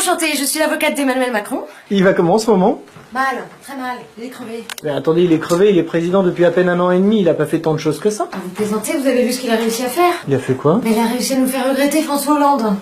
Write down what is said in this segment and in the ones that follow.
enchantée, je suis l'avocate d'Emmanuel Macron. Il va comment en ce moment? Mal, très mal, il est crevé. Mais attendez, il est crevé, il est président depuis à peine 1 an et demi, il a pas fait tant de choses que ça. Vous plaisantez, vous avez vu ce qu'il a réussi à faire? Il a fait quoi? Mais il a réussi à nous faire regretter François Hollande.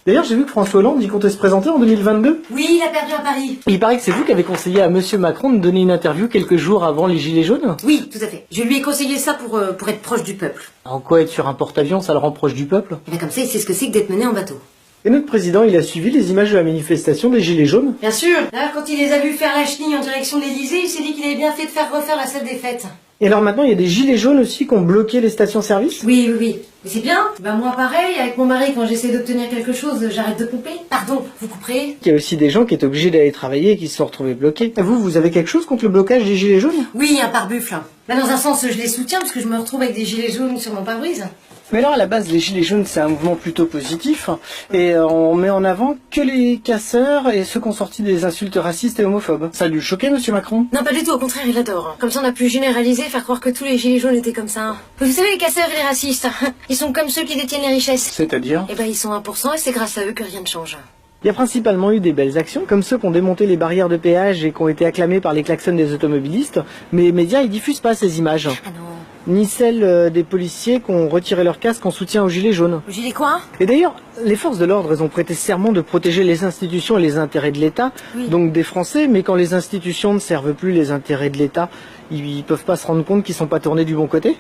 D'ailleurs, j'ai vu que François Hollande, il comptait se présenter en 2022. Oui, il a perdu à Paris. Il paraît que c'est vous qui avez conseillé à Monsieur Macron de donner une interview quelques jours avant les Gilets jaunes. Oui, tout à fait. Je lui ai conseillé ça pour être proche du peuple. En quoi être sur un porte-avions, ça le rend proche du peuple? Et bien comme ça, il sait ce que c'est que d'être mené en bateau. Et notre président, il a suivi les images de la manifestation des Gilets jaunes? Bien sûr. D'ailleurs, quand il les a vus faire la chenille en direction de l'Élysée, il s'est dit qu'il avait bien fait de faire refaire la salle des fêtes. Et alors maintenant, il y a des Gilets jaunes aussi qui ont bloqué les stations-service? Oui, oui, oui. Mais c'est bien. Ben moi, pareil, avec mon mari, quand j'essaie d'obtenir quelque chose, j'arrête de pomper. Pardon, vous couperez? Il y a aussi des gens qui étaient obligés d'aller travailler et qui se sont retrouvés bloqués. Et vous avez quelque chose contre le blocage des Gilets jaunes? Oui, un pare-buffle. Ben dans un sens, je les soutiens parce que je me retrouve avec des gilets jaunes sur mon pare-brise. Mais alors, à la base, les Gilets jaunes, c'est un mouvement plutôt positif. Et on met en avant que les casseurs et ceux qui ont sorti des insultes racistes et homophobes. Ça a dû choquer, Monsieur Macron? Non, pas du tout, au contraire, il adore. Comme ça, on a pu généraliser, faire croire que tous les gilets jaunes étaient comme ça. Vous savez, les casseurs et les racistes, ils sont comme ceux qui détiennent les richesses. C'est-à-dire? Eh ben, ils sont 1% et c'est grâce à eux que rien ne change. Il y a principalement eu des belles actions, comme ceux qui ont démonté les barrières de péage et qui ont été acclamés par les klaxons des automobilistes. Mais les médias, ils diffusent pas ces images. Ah non. Ni celles des policiers qui ont retiré leur casque en soutien aux Gilets jaunes. Aux gilets quoi? Et d'ailleurs, les forces de l'ordre, elles ont prêté serment de protéger les institutions et les intérêts de l'État, Oui. donc des Français, mais quand les institutions ne servent plus les intérêts de l'État, ils peuvent pas se rendre compte qu'ils sont pas tournés du bon côté?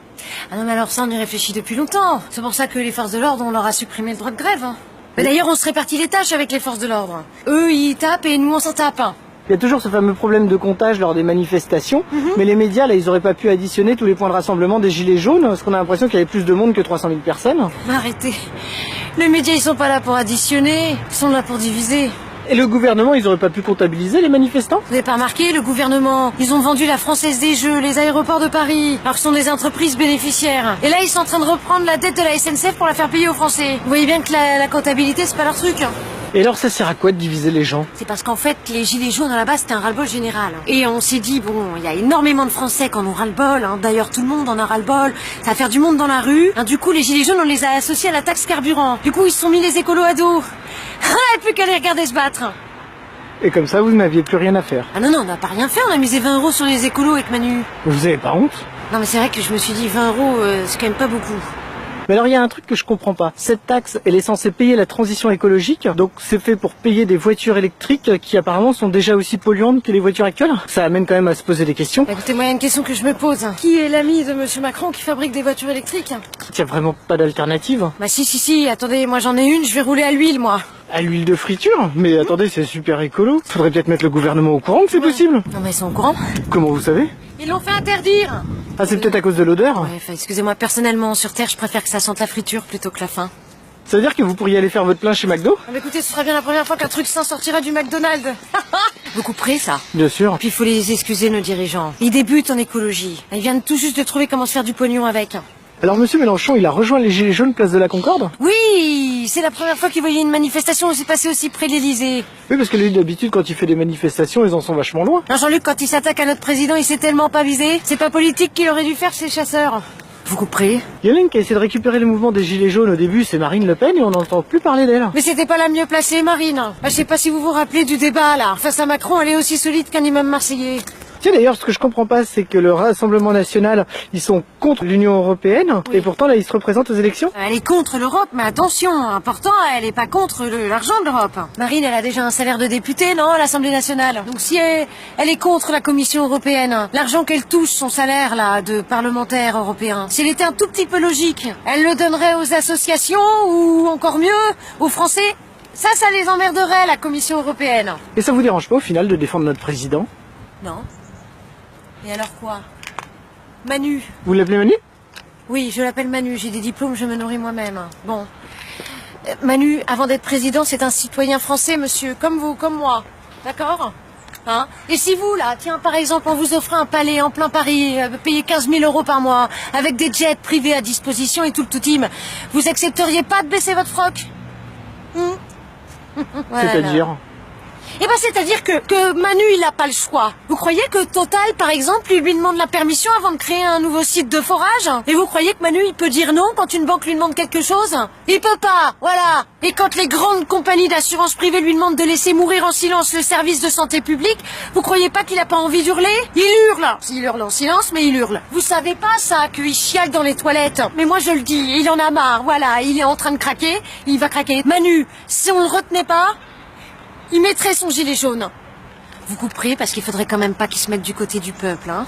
Ah non, mais alors ça, on y réfléchit depuis longtemps. C'est pour ça que les forces de l'ordre, on leur a supprimé le droit de grève. Mais d'ailleurs, on se répartit les tâches avec les forces de l'ordre. Eux, ils tapent et nous, on s'en tape. Il y a toujours ce fameux problème de comptage lors des manifestations, mais les médias, là, ils auraient pas pu additionner tous les points de rassemblement des Gilets jaunes, parce qu'on a l'impression qu'il y avait plus de monde que 300 000 personnes. Arrêtez. Les médias, ils sont pas là pour additionner, ils sont là pour diviser. Et le gouvernement, ils auraient pas pu comptabiliser les manifestants? Vous n'avez pas remarqué, le gouvernement, ils ont vendu la Française des Jeux, les aéroports de Paris, alors que ce sont des entreprises bénéficiaires. Et là, ils sont en train de reprendre la dette de la SNCF pour la faire payer aux Français. Vous voyez bien que la comptabilité, c'est pas leur truc. Et alors, ça sert à quoi de diviser les gens? C'est parce qu'en fait, les gilets jaunes, à la base, c'était un ras-le-bol général. Et on s'est dit, bon, il y a énormément de Français qui en ont ras-le-bol. D'ailleurs, tout le monde en a ras-le-bol. Ça va faire du monde dans la rue. Du coup, les gilets jaunes, on les a associés à la taxe carburant. Du coup, ils se sont mis les écolos à dos. Et plus qu'à les regarder se battre. Et comme ça, vous n'aviez plus rien à faire. Ah non, non, on n'a pas rien fait. On a misé 20 € sur les écolos avec Manu. Vous avez pas honte? Non, mais c'est vrai que je me suis dit 20 €, c'est quand même pas beaucoup. Mais alors, il y a un truc que je comprends pas. Cette taxe, elle est censée payer la transition écologique, donc c'est fait pour payer des voitures électriques qui apparemment sont déjà aussi polluantes que les voitures actuelles. Ça amène quand même à se poser des questions. Écoutez, moi, il y a une question que je me pose. Qui est l'ami de Monsieur Macron qui fabrique des voitures électriques? Il y a vraiment pas d'alternative. Bah si, attendez, moi j'en ai une, je vais rouler à l'huile, moi. À l'huile de friture? Mais attendez, c'est super écolo. Faudrait peut-être mettre le gouvernement au courant que c'est possible. Non, mais ils sont au courant. Comment vous savez? Ils l'ont fait interdire. Ah, c'est peut-être à cause de l'odeur? Ouais, enfin, excusez-moi, personnellement, sur Terre, je préfère que ça sente la friture plutôt que la faim. Ça veut dire que vous pourriez aller faire votre plein chez McDo? Ah, mais écoutez, ce sera bien la première fois qu'un truc sain sortira du McDonald's. Vous couperez ça? Bien sûr. Puis il faut les excuser, nos dirigeants. Ils débutent en écologie. Ils viennent tout juste de trouver comment se faire du pognon avec. Alors Monsieur Mélenchon, il a rejoint les Gilets jaunes place de la Concorde? Oui, c'est la première fois qu'il voyait une manifestation où c'est passé aussi près de l'Élysée. Oui, parce que lui, d'habitude, quand il fait des manifestations, ils en sont vachement loin. Non, Jean-Luc, quand il s'attaque à notre président, il s'est tellement pas visé. C'est pas politique qu'il aurait dû faire, c'est chasseurs. Vous couperez? Il y en a une qui a essayé de récupérer le mouvement des Gilets jaunes au début, c'est Marine Le Pen, et on n'entend plus parler d'elle. Mais c'était pas la mieux placée, Marine. Je sais pas si vous vous rappelez du débat, là. Face à Macron, elle est aussi solide qu'un imam marseillais. Tiens, d'ailleurs, ce que je comprends pas, c'est que le Rassemblement National, ils sont contre l'Union Européenne, Oui. et pourtant, là, ils se représentent aux élections. Elle est contre l'Europe, mais attention, important, elle est pas contre l'argent de l'Europe. Marine, elle a déjà un salaire de députée, non, à l'Assemblée nationale. Donc si elle est contre la Commission européenne, l'argent qu'elle touche, son salaire, là, de parlementaire européen, s'il était un tout petit peu logique, elle le donnerait aux associations, ou encore mieux, aux Français. Ça les emmerderait, la Commission européenne. Et ça vous dérange pas, au final, de défendre notre président? Non. Et alors quoi? Manu. Vous l'appelez Manu? Oui, je l'appelle Manu, j'ai des diplômes, je me nourris moi-même. Bon. Manu, avant d'être président, c'est un citoyen français, monsieur, comme vous, comme moi. D'accord? Hein? Et si vous, là, tiens, par exemple, on vous offrait un palais en plein Paris, payé 15 000 € par mois, avec des jets privés à disposition et tout le tout-team, vous accepteriez pas de baisser votre froc? Voilà. C'est-à-dire? Eh ben, c'est-à-dire que Manu, il a pas le choix. Vous croyez que Total, par exemple, lui demande la permission avant de créer un nouveau site de forage? Et vous croyez que Manu, il peut dire non quand une banque lui demande quelque chose? Il peut pas, voilà. Et quand les grandes compagnies d'assurance privée lui demandent de laisser mourir en silence le service de santé publique, vous croyez pas qu'il a pas envie d'hurler? Il hurle. Il hurle en silence, mais il hurle. Vous savez pas ça, qu'il chiale dans les toilettes? Mais moi, je le dis, il en a marre, voilà. Il est en train de craquer, il va craquer. Manu, si on le retenait pas, il mettrait son gilet jaune. Vous couperez parce qu'il faudrait quand même pas qu'il se mette du côté du peuple, hein.